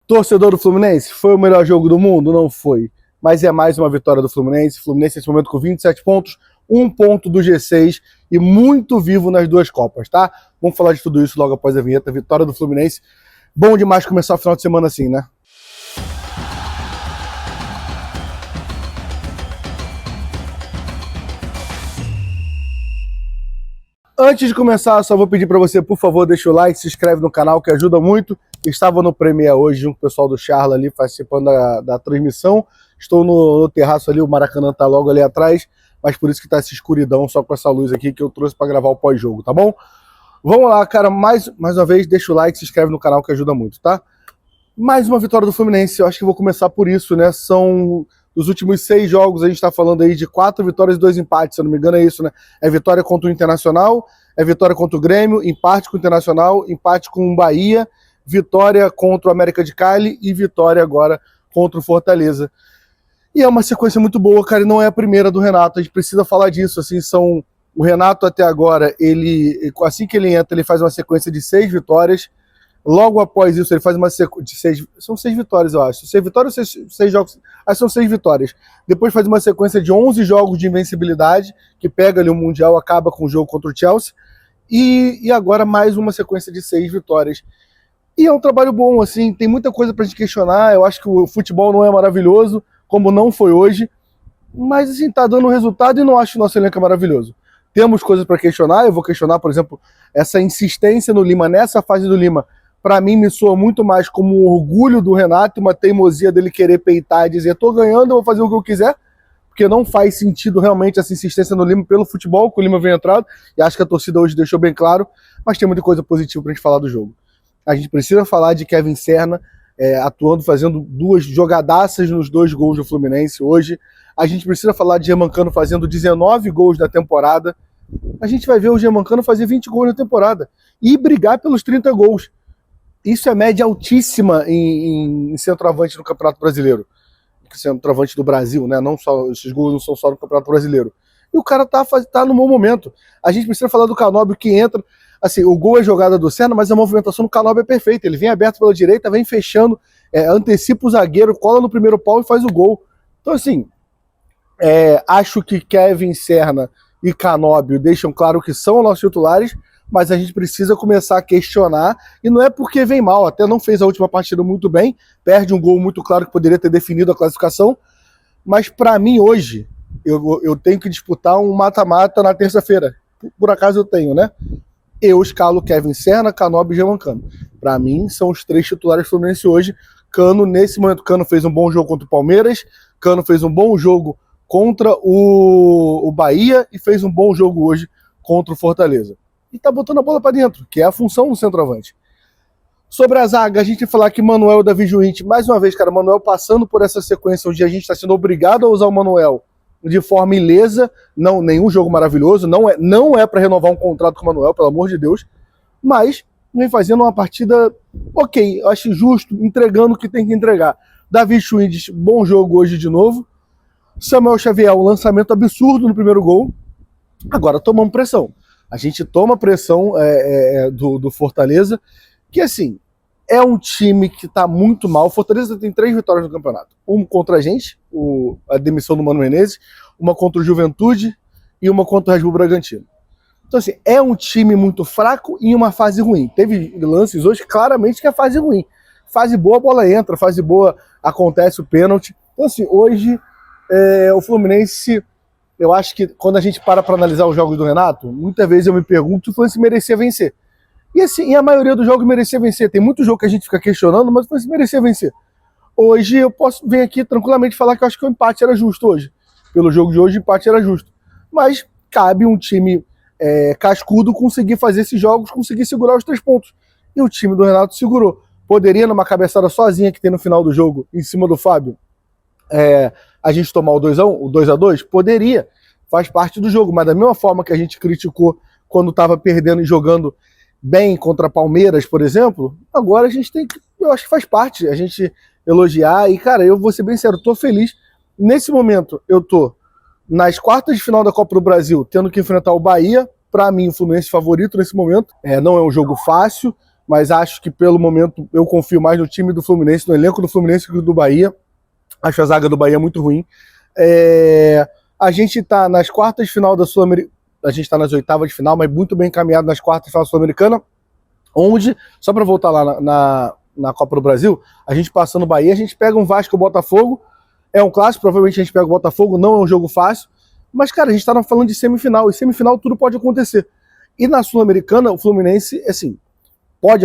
Torcedor do Fluminense, foi o melhor jogo do mundo? Não foi. Mas é mais uma vitória do Fluminense. Fluminense nesse momento com 27 pontos, 1 ponto do G6 e muito vivo nas duas Copas, tá? Vamos falar de tudo isso logo após a vinheta. Vitória do Fluminense. Bom demais começar o final de semana assim, né? Antes de começar, só vou pedir para você, por favor, deixa o like, se inscreve no canal, que ajuda muito. Estava no Premier hoje, junto com o pessoal do Charla ali, participando da transmissão. Estou no terraço ali, o Maracanã tá logo ali atrás, mas por isso que tá essa escuridão, só com essa luz aqui que eu trouxe para gravar o pós-jogo, tá bom? Vamos lá, cara, mais uma vez, deixa o like, se inscreve no canal, que ajuda muito, tá? Mais uma vitória do Fluminense, eu acho que vou começar por isso, né? São os últimos 6 jogos, a gente tá falando aí de 4 vitórias e 2 empates, se eu não me engano é isso, né? É vitória contra o Internacional, é vitória contra o Grêmio, empate com o Internacional, empate com o Bahia, vitória contra o América de Cali e vitória agora contra o Fortaleza. E é uma sequência muito boa, cara, e não é a primeira do Renato, a gente precisa falar disso, assim, o Renato até agora, assim que ele entra, ele faz uma sequência de 6 vitórias. Logo após isso, ele faz uma sequência de 6... São 6 vitórias, eu acho. 6 vitórias ou 6 jogos? Acho que são 6 vitórias. Depois faz uma sequência de 11 jogos de invencibilidade, que pega ali o Mundial, acaba com o jogo contra o Chelsea. E agora mais uma sequência de 6 vitórias. E é um trabalho bom, assim, tem muita coisa pra gente questionar. Eu acho que o futebol não é maravilhoso, como não foi hoje. Mas, assim, tá dando resultado e não acho que o nosso elenco é maravilhoso. Temos coisas para questionar. Eu vou questionar, por exemplo, essa insistência no Lima, nessa fase do Lima. Para mim, me soa muito mais como um orgulho do Renato e uma teimosia dele querer peitar e dizer: tô ganhando, eu vou fazer o que eu quiser, porque não faz sentido realmente essa insistência no Lima pelo futebol, que o Lima vem entrado, e acho que a torcida hoje deixou bem claro, mas tem muita coisa positiva pra gente falar do jogo. A gente precisa falar de Kevin Serna atuando, fazendo 2 jogadaças nos 2 gols do Fluminense hoje. A gente precisa falar de Germancano fazendo 19 gols na temporada. A gente vai ver o Germancano fazer 20 gols na temporada e brigar pelos 30 gols. Isso é média altíssima em centroavante no Campeonato Brasileiro. Centroavante do Brasil, né? Não só, esses gols não são só no Campeonato Brasileiro. E o cara tá no bom momento. A gente precisa falar do Canóbio que entra. Assim, o gol é jogada do Serna, mas a movimentação do Canóbio é perfeita. Ele vem aberto pela direita, vem fechando, antecipa o zagueiro, cola no primeiro pau e faz o gol. Então, assim, acho que Kevin Serna e Canóbio deixam claro que são nossos titulares, mas a gente precisa começar a questionar, e não é porque vem mal, até não fez a última partida muito bem, perde um gol muito claro que poderia ter definido a classificação, mas para mim hoje, eu tenho que disputar um mata-mata na terça-feira, por acaso eu tenho, né? Eu escalo Kevin Serna, Canóbio e Germancano. Para mim, são os 3 titulares do Fluminense hoje. Cano, nesse momento, Cano fez um bom jogo contra o Palmeiras, Cano fez um bom jogo contra o Bahia e fez um bom jogo hoje contra o Fortaleza. E tá botando a bola para dentro, que é a função do centroavante. Sobre a zaga, a gente vai falar que Manuel e Davi Juinte, mais uma vez, cara, Manuel passando por essa sequência onde a gente está sendo obrigado a usar o Manuel de forma ilesa, não, nenhum jogo maravilhoso, não é para renovar um contrato com o Manuel, pelo amor de Deus, mas vem fazendo uma partida ok, acho justo, entregando o que tem que entregar. Davi Juinte, bom jogo hoje de novo. Samuel Xavier, um lançamento absurdo no primeiro gol. Agora tomamos pressão. A gente toma pressão do Fortaleza, que assim, é um time que tá muito mal. O Fortaleza tem 3 vitórias no campeonato. Uma contra a gente, a demissão do Mano Menezes, uma contra o Juventude e uma contra o Red Bull Bragantino. Então assim, é um time muito fraco e em uma fase ruim. Teve lances hoje claramente que é fase ruim. Fase boa, a bola entra. Fase boa, acontece o pênalti. Então assim, hoje o Fluminense... Eu acho que quando a gente para analisar os jogos do Renato, muitas vezes eu me pergunto se o Fluminense merecia vencer. E assim, a maioria dos jogos merecia vencer. Tem muito jogo que a gente fica questionando, mas o Fluminense merecia vencer. Hoje eu posso vir aqui tranquilamente falar que eu acho que o empate era justo hoje. Pelo jogo de hoje, o empate era justo. Mas cabe um time cascudo conseguir fazer esses jogos, conseguir segurar os 3 pontos. E o time do Renato segurou. Poderia, numa cabeçada sozinha que tem no final do jogo, em cima do Fábio, a gente tomar o 2x2? Poderia, faz parte do jogo, mas da mesma forma que a gente criticou quando estava perdendo e jogando bem contra Palmeiras, por exemplo, agora a gente tem que, eu acho que faz parte, a gente elogiar, e cara, eu vou ser bem sério, tô feliz, nesse momento eu tô nas quartas de final da Copa do Brasil, tendo que enfrentar o Bahia, para mim o Fluminense favorito nesse momento, não é um jogo fácil, mas acho que pelo momento eu confio mais no time do Fluminense, no elenco do Fluminense que do Bahia. Acho a zaga do Bahia muito ruim. A gente está nas quartas de final da Sul-Americana, a gente está nas oitavas de final, mas muito bem encaminhado nas quartas de final da Sul-Americana, onde, só para voltar lá na Copa do Brasil, a gente passando o Bahia, a gente pega um Vasco e Botafogo, é um clássico, provavelmente a gente pega o Botafogo, não é um jogo fácil, mas, cara, a gente tá falando de semifinal, e semifinal tudo pode acontecer. E na Sul-Americana, o Fluminense, assim,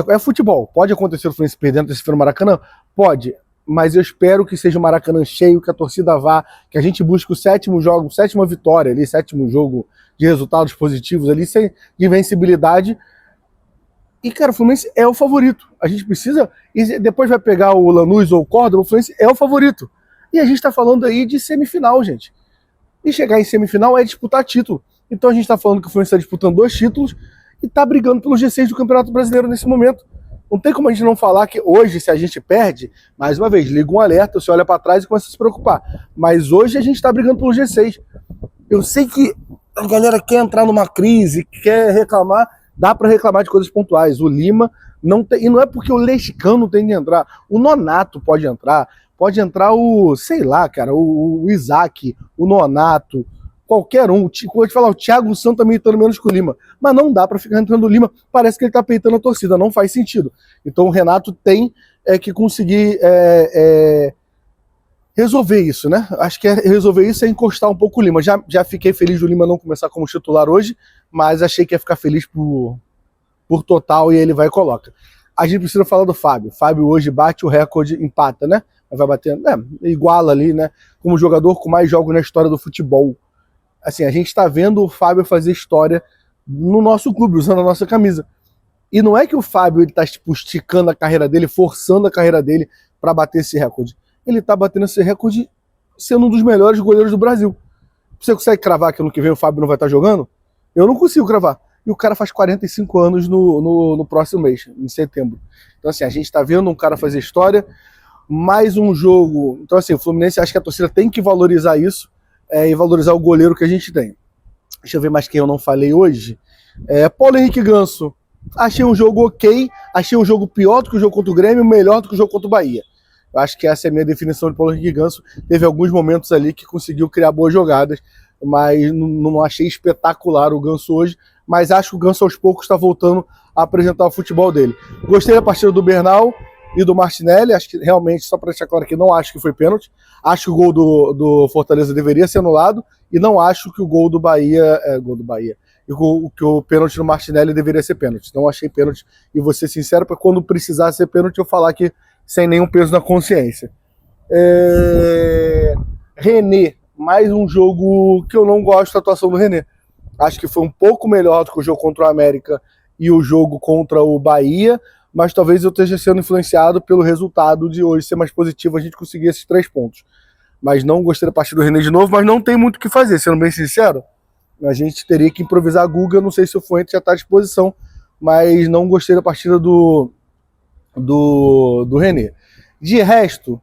é futebol, pode acontecer o Fluminense perdendo esse no Maracanã? Pode, mas eu espero que seja o Maracanã cheio, que a torcida vá, que a gente busque o sétima vitória ali, sétimo jogo de resultados positivos ali, de invencibilidade. E, cara, o Fluminense é o favorito. A gente precisa, e depois vai pegar o Lanús ou o Córdoba, o Fluminense é o favorito. E a gente tá falando aí de semifinal, gente. E chegar em semifinal é disputar título. Então a gente tá falando que o Fluminense está disputando 2 títulos e tá brigando pelo G6 do Campeonato Brasileiro nesse momento. Não tem como a gente não falar que hoje, se a gente perde, mais uma vez, liga um alerta, você olha para trás e começa a se preocupar. Mas hoje a gente tá brigando pelo G6. Eu sei que a galera quer entrar numa crise, quer reclamar, dá para reclamar de coisas pontuais. O Lima não tem, e não é porque o Lescano tem que entrar, o Nonato pode entrar o, sei lá, cara, o Isaac, o Nonato, qualquer um. Vou te falar, o Thiago Santos tá militando menos que o Lima, mas não dá para ficar entrando o Lima, parece que ele tá peitando a torcida, não faz sentido. Então o Renato tem que conseguir resolver isso, né? Acho que resolver isso é encostar um pouco o Lima. Já fiquei feliz do Lima não começar como titular hoje, mas achei que ia ficar feliz por total e ele vai e coloca. A gente precisa falar do Fábio. Fábio hoje bate o recorde, empata, né? Vai batendo, iguala ali, né? Como jogador com mais jogos na história do futebol. Assim, a gente tá vendo o Fábio fazer história no nosso clube, usando a nossa camisa. E não é que o Fábio ele tá tipo, esticando a carreira dele, forçando a carreira dele para bater esse recorde. Ele tá batendo esse recorde sendo um dos melhores goleiros do Brasil. Você consegue cravar que ano que vem o Fábio não vai estar jogando? Eu não consigo cravar. E o cara faz 45 anos no próximo mês, em setembro. Então, assim, a gente tá vendo um cara fazer história, mais um jogo. Então, assim, o Fluminense, acho que a torcida tem que valorizar isso e valorizar o goleiro que a gente tem. Deixa eu ver mais quem eu não falei hoje. Paulo Henrique Ganso. Achei um jogo ok, achei um jogo pior do que o jogo contra o Grêmio, melhor do que o jogo contra o Bahia. Eu acho que essa é a minha definição de Paulo Henrique Ganso. Teve alguns momentos ali que conseguiu criar boas jogadas, mas não achei espetacular o Ganso hoje, mas acho que o Ganso aos poucos está voltando a apresentar o futebol dele. Gostei da partida do Bernal e do Martinelli, acho que realmente, só para deixar claro aqui, não acho que foi pênalti, acho que o gol do Fortaleza deveria ser anulado, e não acho que o gol do Bahia, e que o pênalti no Martinelli deveria ser pênalti. Não achei pênalti, e vou ser sincero, para quando precisar ser pênalti, eu falar aqui sem nenhum peso na consciência. René, mais um jogo que eu não gosto da atuação do René. Acho que foi um pouco melhor do que o jogo contra o América e o jogo contra o Bahia, mas talvez eu esteja sendo influenciado pelo resultado de hoje ser mais positivo, a gente conseguir esses 3 pontos. Mas não gostei da partida do René de novo, mas não tem muito o que fazer, sendo bem sincero. A gente teria que improvisar a Guga, não sei se o Fuentes já está à disposição, mas não gostei da partida do René. De resto,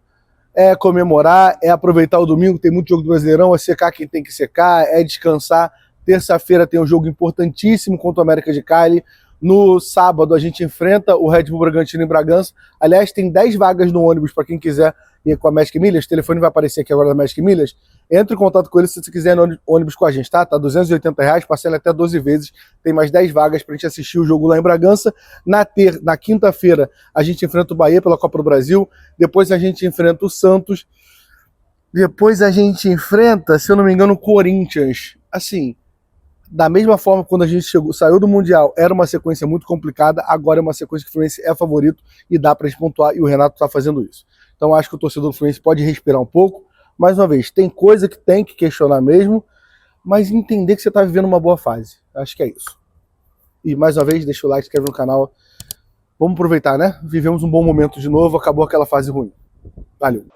é comemorar, é aproveitar o domingo, tem muito jogo do Brasileirão, é secar quem tem que secar, é descansar. Terça-feira tem um jogo importantíssimo contra o América de Cali. No sábado a gente enfrenta o Red Bull Bragantino em Bragança. Aliás, tem 10 vagas no ônibus para quem quiser ir com a Magic Milhas. O telefone vai aparecer aqui agora da Magic Milhas. Entre em contato com ele se você quiser ir no ônibus com a gente, tá? Tá R$280, parcela até 12 vezes. Tem mais 10 vagas pra gente assistir o jogo lá em Bragança. Na quinta-feira a gente enfrenta o Bahia pela Copa do Brasil. Depois a gente enfrenta o Santos. Depois a gente enfrenta, se eu não me engano, o Corinthians. Assim, da mesma forma, quando a gente saiu do Mundial, era uma sequência muito complicada, agora é uma sequência que o Fluminense é favorito e dá pra gente pontuar, e o Renato tá fazendo isso. Então acho que o torcedor do Fluminense pode respirar um pouco. Mais uma vez, tem coisa que tem que questionar mesmo, mas entender que você tá vivendo uma boa fase. Acho que é isso. E mais uma vez, deixa o like, se inscreve no canal. Vamos aproveitar, né? Vivemos um bom momento de novo, acabou aquela fase ruim. Valeu.